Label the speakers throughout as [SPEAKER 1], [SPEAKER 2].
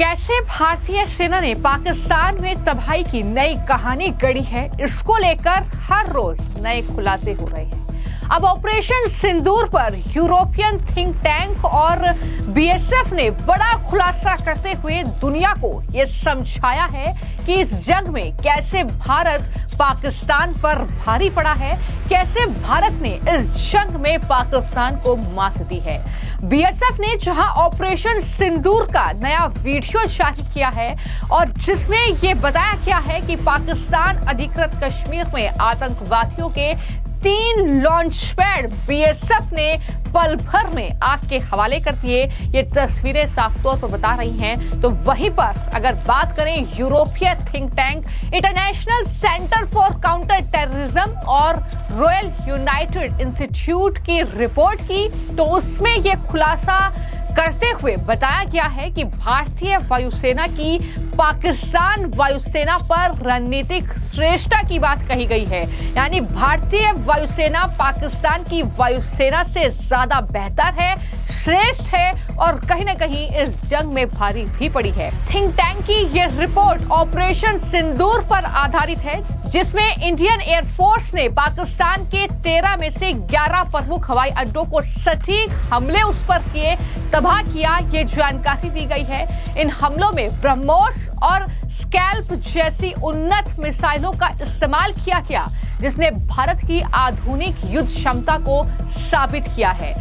[SPEAKER 1] कैसे भारतीय सेना ने पाकिस्तान में तबाही की नई कहानी गढ़ी है, इसको लेकर हर रोज नए खुलासे हो रहे हैं। अब ऑपरेशन सिंदूर पर यूरोपियन थिंक टैंक और बीएसएफ ने बड़ा खुलासा करते हुए दुनिया को यह समझाया है कि इस जंग में कैसे भारत पाकिस्तान पर भारी पड़ा है, कैसे भारत ने इस जंग में पाकिस्तान को मात दी है। बीएसएफ ने जहां ऑपरेशन सिंदूर का नया वीडियो जारी किया है और जिसमें यह बताया गया है कि पाकिस्तान अधिकृत कश्मीर में आतंकवादियों के 3 लॉन्च पैड बीएसएफ ने पल भर में आग के हवाले कर दिए। ये तस्वीरें साफ तौर पर बता रही हैं। तो वहीं पर अगर बात करें यूरोपीय think tank international centre for counter terrorism और रॉयल यूनाइटेड इंस्टीट्यूट की रिपोर्ट की, तो उसमें यह खुलासा करते हुए बताया गया है कि भारतीय वायुसेना की पाकिस्तान वायुसेना पर रणनीतिक श्रेष्ठता की बात कही गई है। यानी भारतीय वायुसेना पाकिस्तान की वायुसेना से ज्यादा बेहतर है, श्रेष्ठ है और कहीं ना कहीं इस जंग में भारी भी पड़ी है। थिंक टैंक की यह रिपोर्ट ऑपरेशन सिंदूर पर आधारित है, जिसमें इंडियन एयरफोर्स ने पाकिस्तान के 13 में से 11 प्रमुख हवाई अड्डों को सटीक हमले उस पर किए, तबाह किया, ये जानकारी दी गई है। इन हमलों में ब्रह्मोस और स्कैल्प जैसी उन्नत मिसाइलों का इस्तेमाल किया गया, जिसने भारत की आधुनिक युद्ध क्षमता को साबित किया है।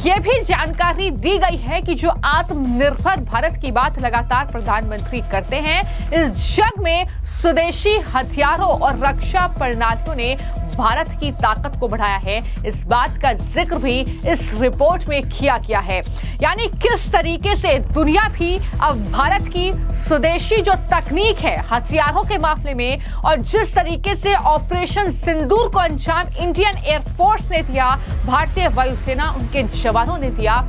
[SPEAKER 1] यह भी जानकारी दी गई है कि जो आत्मनिर्भर भारत की बात लगातार प्रधानमंत्री करते हैं, इस जंग में स्वदेशी हथियारों और रक्षा प्रणालियों ने भारत की ताकत को बढ़ाया है। इस बात का जिक्र भी इस रिपोर्ट में किया गया है। यानी किस तरीके से दुनिया भी अब भारत की स्वदेशी जो तकनीक है हथियारों के मामले में और जिस तरीके से ऑपरेशन सिंदूर को अंजाम इंडियन एयरफोर्स ने दिया, भारतीय वायुसेना उनके जवानों ने दिया,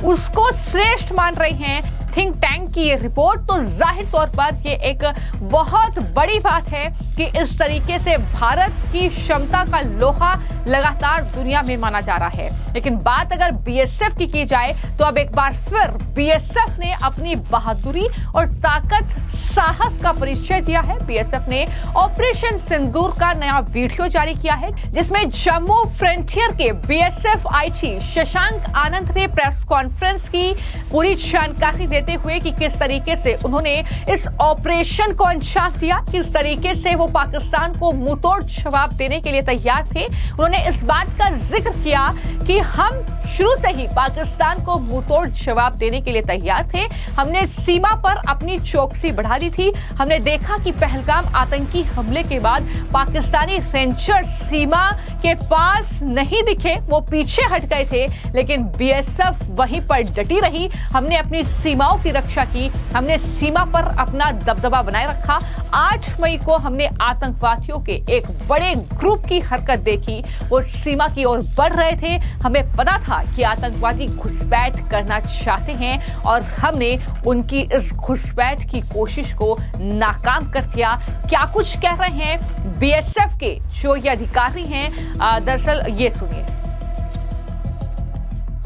[SPEAKER 1] उसको श्रेष्ठ मान रहे हैं थिंक टैंक की ये रिपोर्ट। तो जाहिर तौर पर ये एक बहुत बड़ी बात है कि इस तरीके से भारत की क्षमता का लोहा लगातार दुनिया में माना जा रहा है। लेकिन बात अगर बीएसएफ की जाए तो अब एक बार फिर बीएसएफ ने अपनी बहादुरी और ताकत साहस का परिचय दिया है। बीएसएफ ने ऑपरेशन सिंदूर का नया वीडियो जारी किया है, जिसमें जम्मू फ्रंटियर के बीएसएफ आईजी शशांक आनंद ने प्रेस कॉन्फ्रेंस की पूरी जानकारी देते हुए कि किस तरीके से उन्होंने इस ऑपरेशन को अंजाम दिया, किस तरीके से वो पाकिस्तान को मुंहतोड़ जवाब देने के लिए तैयार थे। उन्होंने इस बात का जिक्र किया कि हम शुरू से ही पाकिस्तान को मुंहतोड़ जवाब देने के लिए तैयार थे। हमने सीमा पर अपनी चौकसी बढ़ा दी थी। हमने देखा कि पहलगाम आतंकी हमले के बाद पाकिस्तानी रेंजर सीमा के पास नहीं दिखे, वो पीछे हट गए थे, लेकिन बीएसएफ वहीं पर डटी रही। हमने अपनी सीमाओं की रक्षा की, हमने सीमा पर अपना दबदबा बनाए रखा। 8 मई को हमने आतंकवादियों के एक बड़े ग्रुप की हरकत देखी, वो सीमा की ओर बढ़ रहे थे। हमें पता था कि आतंकवादी घुसपैठ करना चाहते हैं और हमने उनकी इस घुसपैठ की कोशिश को नाकाम कर दिया। क्या कुछ कह रहे हैं बीएसएफ के जो ये अधिकारी हैं, दरअसल ये सुनिए।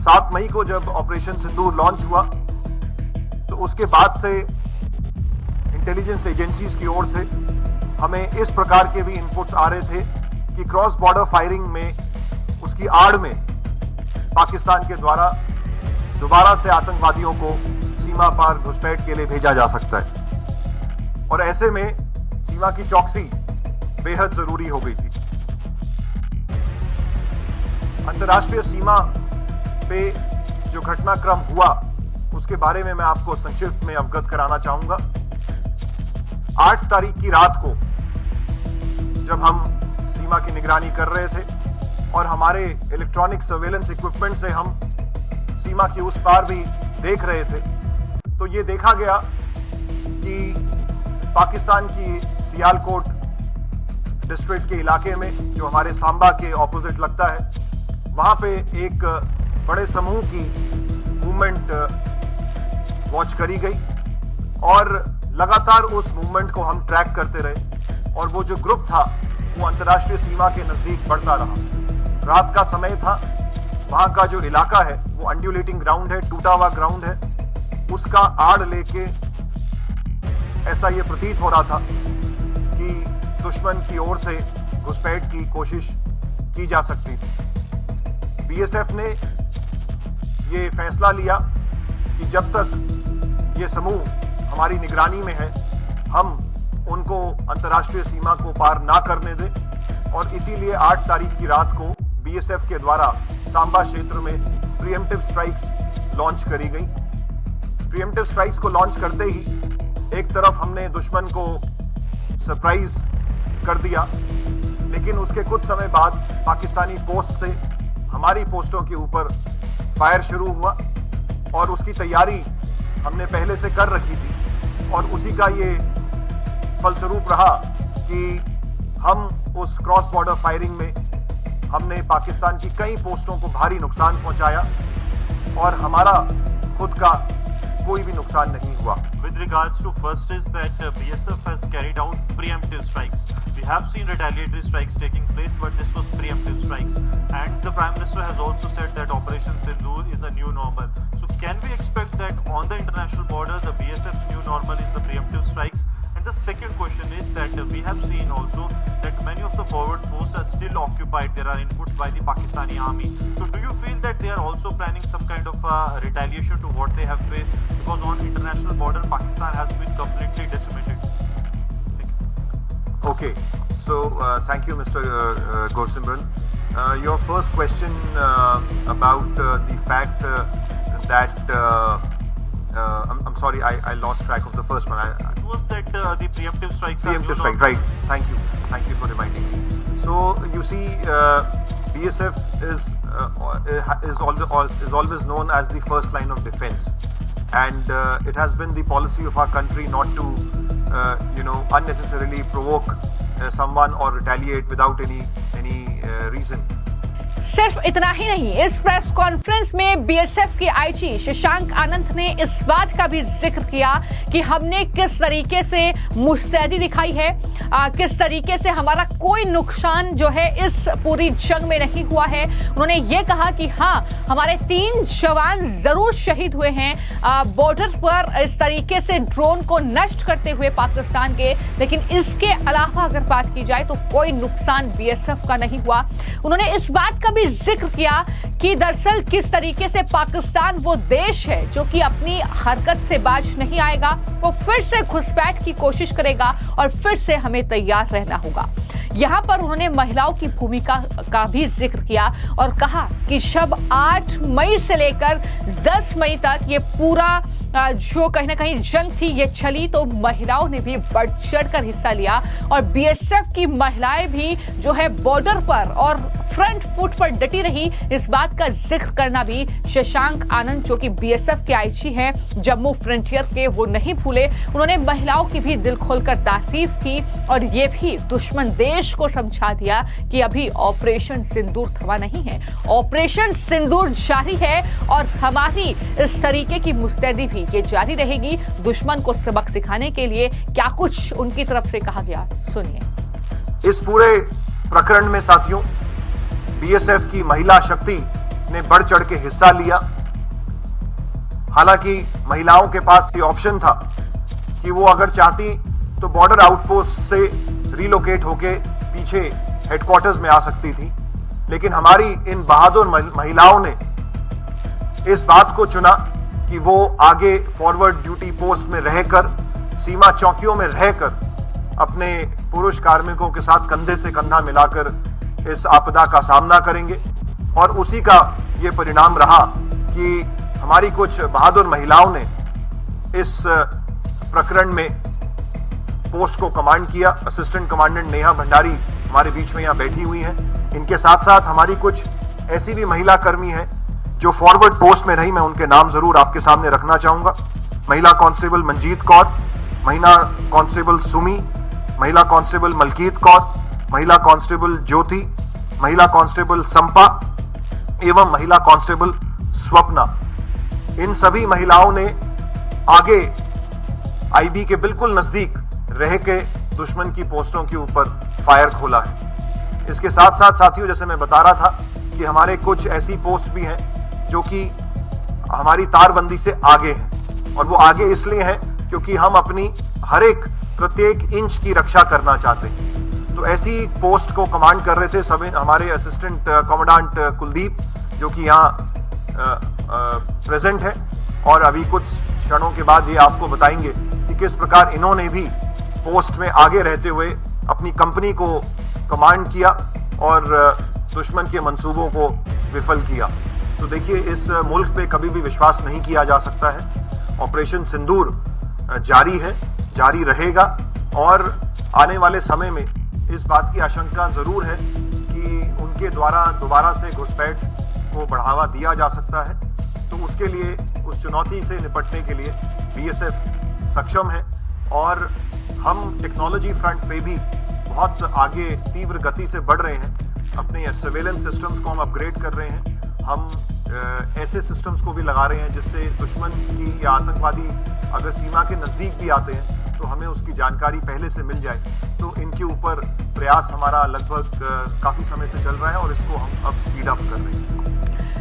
[SPEAKER 2] 7 मई को जब ऑपरेशन सिंदूर लॉन्च हुआ तो उसके बाद से इंटेलिजेंस एजेंसीज की ओर से हमें इस प्रकार के भी इनपुट्स आ रहे थे कि क्रॉस बॉर्डर फायरिंग में उसकी आड़ में पाकिस्तान के द्वारा दोबारा से आतंकवादियों को सीमा पार घुसपैठ के लिए भेजा जा सकता है और ऐसे में सीमा की चौकसी बेहद जरूरी हो गई थी। अंतर्राष्ट्रीय सीमा पे जो घटनाक्रम हुआ उसके बारे में मैं आपको संक्षिप्त में अवगत कराना चाहूंगा। 8 तारीख की रात को जब हम सीमा की निगरानी कर रहे थे और हमारे इलेक्ट्रॉनिक सर्वेलेंस इक्विपमेंट से हम सीमा की उस पार भी देख रहे थे, तो ये देखा गया कि पाकिस्तान की सियालकोट डिस्ट्रिक्ट के इलाके में, जो हमारे सांबा के ऑपोजिट लगता है, वहां पे एक बड़े समूह की मूवमेंट वॉच करी गई और लगातार उस मूवमेंट को हम ट्रैक करते रहे और वो जो ग्रुप था वो अंतर्राष्ट्रीय सीमा के नजदीक बढ़ता रहा। रात का समय था, वहां का जो इलाका है वो अंड्यूलेटिंग ग्राउंड है, टूटा हुआ ग्राउंड है, उसका आड़ लेके ऐसा ये प्रतीत हो रहा था कि दुश्मन की ओर से घुसपैठ की कोशिश की जा सकती थी। बीएसएफ ने ये फैसला लिया कि जब तक ये समूह हमारी निगरानी में है, हम उनको अंतर्राष्ट्रीय सीमा को पार ना करने दें, और इसीलिए 8 तारीख की रात को बीएसएफ के द्वारा सांबा क्षेत्र में प्रीएम्प्टिव स्ट्राइक्स लॉन्च करी गई। प्रीएम्प्टिव स्ट्राइक्स को लॉन्च करते ही एक तरफ हमने दुश्मन को सरप्राइज कर दिया, लेकिन उसके कुछ समय बाद पाकिस्तानी पोस्ट से हमारी पोस्टों के ऊपर फायर शुरू हुआ, और उसकी तैयारी हमने पहले से कर रखी थी, और उसी का ये फलस्वरूप रहा कि हम उस क्रॉस बॉर्डर फायरिंग में हमने पाकिस्तान की कई पोस्टों को भारी नुकसान पहुंचाया, और हमारा खुद का कोई भी नुकसान नहीं हुआ।
[SPEAKER 3] With regards to first is that BSF has carried out preemptive strikes. We have seen retaliatory strikes taking place, but this was preemptive strikes. And the Prime Minister has also said that Operation Sindoor is a new normal. So can we expect that on the international border, the BSF's new normal is the preemptive strikes? And the second question is that we have seen also that many of the forward posts are still occupied. There are inputs by the Pakistani army. So do you feel that they are also planning some kind of retaliation to what they have faced? Because on international border, Pakistan has been completely decimated.
[SPEAKER 2] Okay, so thank you, Mr. Gursimran. Your first question about the fact that I'm sorry, I lost track of the first one.
[SPEAKER 3] It was that the preemptive strikes.
[SPEAKER 2] Preemptive strike, right? Thank you for reminding me. So you see, BSF is always known as the first line of defense, and it has been the policy of our country not to unnecessarily provoke someone or retaliate without any reason.
[SPEAKER 1] सिर्फ इतना ही नहीं, इस press conference में BSF के IG Shashank आनंद ने इस बात का भी जिक्र किया कि हमने किस तरीके से मुस्तैदी दिखाई है, किस तरीके से हमारा कोई नुकसान जो है इस पूरी जंग में नहीं हुआ है। उन्होंने ये कहा कि हाँ, हमारे 3 जवान जरूर शहीद हुए हैं बॉर्डर पर इस तरीके से ड्रोन को नष्ट करते हुए पाकिस्तान के, लेकिन इसके अलावा अगर बात की जाए तो कोई नुकसान बीएसएफ का नहीं हुआ। उन्होंने इस बात का भी जिक्र किया कि दरअसल किस तरीके से पाकिस्तान वो देश है जो कि अपनी हरकत से बाज नहीं आएगा, वो फिर से घुसपैठ की कोशिश करेगा और फिर से हमें तैयार रहना होगा। यहाँ पर उन्होंने महिलाओं की भूमिका का भी जिक्र किया और कहा कि जब 8 मई से लेकर 10 मई तक ये पूरा जो कहीं ना कहीं जंग थी ये चली, तो महिलाओं ने भी बढ़ चढ़कर हिस्सा लिया, और बीएसएफ की महिलाएं भी जो है बॉर्डर पर और फ्रंट फुट पर डटी रही। इस बात का जिक्र करना भी शशांक आनंद जो कि बीएसएफ के आईजी हैं जम्मू फ्रंटियर के, वो नहीं भूले। उन्होंने महिलाओं की भी दिल खोलकर तारीफ की और ये भी दुश्मन देश को समझा दिया कि अभी ऑपरेशन सिंदूर थमा नहीं है, ऑपरेशन सिंदूर जारी है और हमारी इस तरीके की मुस्तैदी भी ये जारी रहेगी। दुश्मन को सबक सिखाने के लिए क्या कुछ उनकी तरफ से कहा गया, सुनिए।
[SPEAKER 2] इस पूरे प्रकरण में साथियों, बीएसएफ की महिला शक्ति ने बढ़ चढ़ के हिस्सा लिया। हालांकि महिलाओं के पास ये ऑप्शन था कि वो अगर चाहती तो बॉर्डर आउटपोस्ट से रिलोकेट होके पीछे हेडक्वार्टर्स में आ सकती थी, लेकिन हमारी इन बहादुर महिलाओं ने इस बात को चुना कि वो आगे फॉरवर्ड ड्यूटी पोस्ट में रहकर, सीमा चौकियों में रहकर अपने पुरुष कार्मिकों के साथ कंधे से कंधा मिलाकर इस आपदा का सामना करेंगे। और उसी का ये परिणाम रहा कि हमारी कुछ बहादुर महिलाओं ने इस प्रकरण में पोस्ट को कमांड किया। असिस्टेंट कमांडेंट नेहा भंडारी हमारे बीच में यहाँ बैठी हुई हैं। इनके साथ साथ हमारी कुछ ऐसी भी महिला कर्मी हैं जो फॉरवर्ड पोस्ट में रही, मैं उनके नाम जरूर आपके सामने रखना चाहूंगा। महिला कांस्टेबल मंजीत कौर, महिला कांस्टेबल सुमी, महिला कांस्टेबल मलकीत कौर, महिला कांस्टेबल ज्योति, महिला कांस्टेबल संपा एवं महिला कांस्टेबल स्वप्ना। इन सभी महिलाओं ने आगे आईबी के बिल्कुल नजदीक रह के दुश्मन की पोस्टों के ऊपर फायर खोला है। इसके साथ साथ साथियों, जैसे मैं बता रहा था कि हमारे कुछ ऐसी पोस्ट भी हैं जो कि हमारी तारबंदी से आगे हैं, और वो आगे इसलिए हैं क्योंकि हम अपनी हर एक प्रत्येक इंच की रक्षा करना चाहते हैं। तो ऐसी पोस्ट को कमांड कर रहे थे सभी हमारे असिस्टेंट कमांडेंट कुलदीप, जो कि यहाँ प्रेजेंट है, और अभी कुछ क्षणों के बाद ये आपको बताएंगे कि किस प्रकार इन्होंने भी पोस्ट में आगे रहते हुए अपनी कंपनी को कमांड किया और दुश्मन के मंसूबों को विफल किया। तो देखिए, इस मुल्क पे कभी भी विश्वास नहीं किया जा सकता है। ऑपरेशन सिंदूर जारी है, जारी रहेगा, और आने वाले समय में इस बात की आशंका जरूर है कि उनके द्वारा दोबारा से घुसपैठ को बढ़ावा दिया जा सकता है। तो उसके लिए, उस चुनौती से निपटने के लिए बीएसएफ सक्षम है, और हम टेक्नोलॉजी फ्रंट पे भी बहुत आगे तीव्र गति से बढ़ रहे हैं। अपने सर्वेलेंस सिस्टम्स को हम अपग्रेड कर रहे हैं। हम ऐसे सिस्टम्स को भी लगा रहे हैं जिससे दुश्मन की या आतंकवादी अगर सीमा के नजदीक भी आते हैं तो हमें उसकी जानकारी पहले से मिल जाए। तो इनके ऊपर प्रयास हमारा लगभग काफी समय से चल रहा है, और इसको हम अब स्पीड अप कर रहे हैं।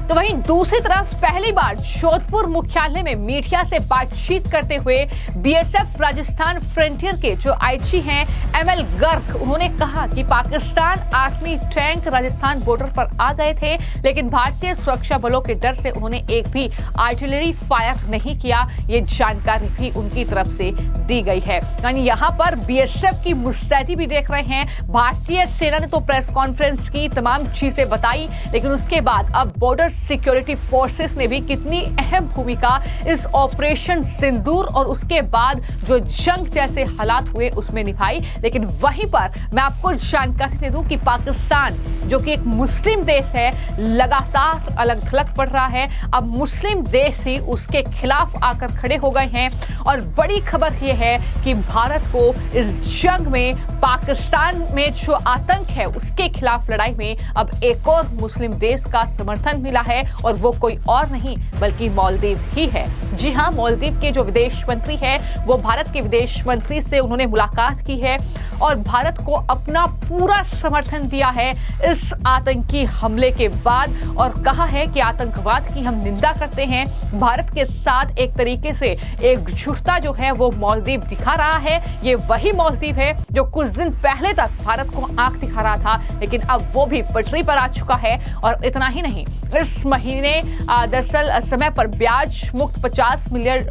[SPEAKER 1] तो वहीं दूसरी तरफ पहली बार जोधपुर मुख्यालय में मीडिया से बातचीत करते हुए बीएसएफ राजस्थान फ्रंटियर के जो आईजी हैं एमएल गर्ग, उन्होंने कहा कि Pakistan army tank Rajasthan border पर आ गए थे, लेकिन भारतीय सुरक्षा बलों के डर से उन्होंने एक भी आर्टिलरी फायर नहीं किया। ये जानकारी भी उनकी तरफ से दी गई है। यानी यहाँ पर बीएसएफ की मुस्तैदी भी देख रहे हैं। भारतीय सेना ने तो प्रेस कॉन्फ्रेंस की तमाम चीजें बताई, लेकिन उसके बाद अब बॉर्डर सिक्योरिटी फोर्सेस ने भी कितनी अहम भूमिका इस ऑपरेशन सिंदूर और उसके बाद जो जंग जैसे हालात हुए उसमें निभाई। लेकिन वहीं पर मैं आपको जानकारी दे दूं कि पाकिस्तान, जो कि एक मुस्लिम देश है, लगातार अलग थलग पड़ रहा है। अब मुस्लिम देश ही उसके खिलाफ आकर खड़े हो गए हैं, और बड़ी खबर यह है कि भारत को इस जंग में पाकिस्तान में जो आतंक है उसके खिलाफ लड़ाई में अब एक और मुस्लिम देश का समर्थन मिला है, और वो कोई और नहीं बल्कि मालदीव ही है। जी हां, मालदीव के जो विदेश मंत्री हैं वो भारत के विदेश मंत्री से उन्होंने मुलाकात की है और भारत को अपना पूरा समर्थन दिया है इस आतंकी हमले के बाद, और कहा है कि आतंकवाद की हम निंदा करते हैं। भारत के साथ एक तरीके से एकजुटता जो है वो मालदीव दिखा रहा है। ये वही मालदीव है जो कुछ दिन पहले तक भारत को आंख दिखा रहा था, लेकिन अब वो भी पटरी पर आ चुका है। और इतना ही नहीं, इस महीने दरअसल समय पर ब्याज मुक्त $50 मिलियन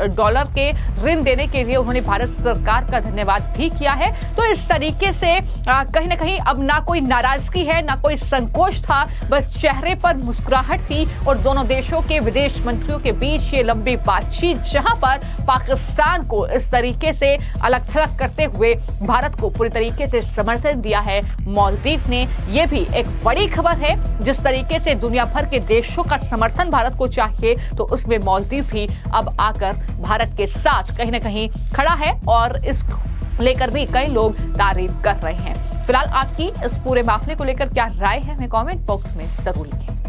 [SPEAKER 1] के ऋण देने के लिए उन्होंने भारत सरकार का धन्यवाद भी किया है। तो इस तरीके से कहीं ना कहीं अब ना कोई नाराजगी है, ना कोई संकोच था, बस चेहरे पर मुस्कुराहट थी। और दोनों देशों के विदेश मंत्रियों के बीच ये लंबी बातचीत, जहां पर पाकिस्तान को इस तरीके से अलग थलग करते हुए भारत को पूरी तरीके से समर्थन दिया है मालदीव ने। यह भी एक बड़ी खबर है। जिस तरीके से दुनिया भर के देशों का समर्थन भारत को चाहिए, तो उसमें मालदीव भी अब आकर भारत के साथ कहीं ना कहीं खड़ा है, और इस लेकर भी कई लोग तारीफ कर रहे हैं। फिलहाल आपकी इस पूरे मामले को लेकर क्या राय है, हमें कमेंट बॉक्स में जरूर लिखें।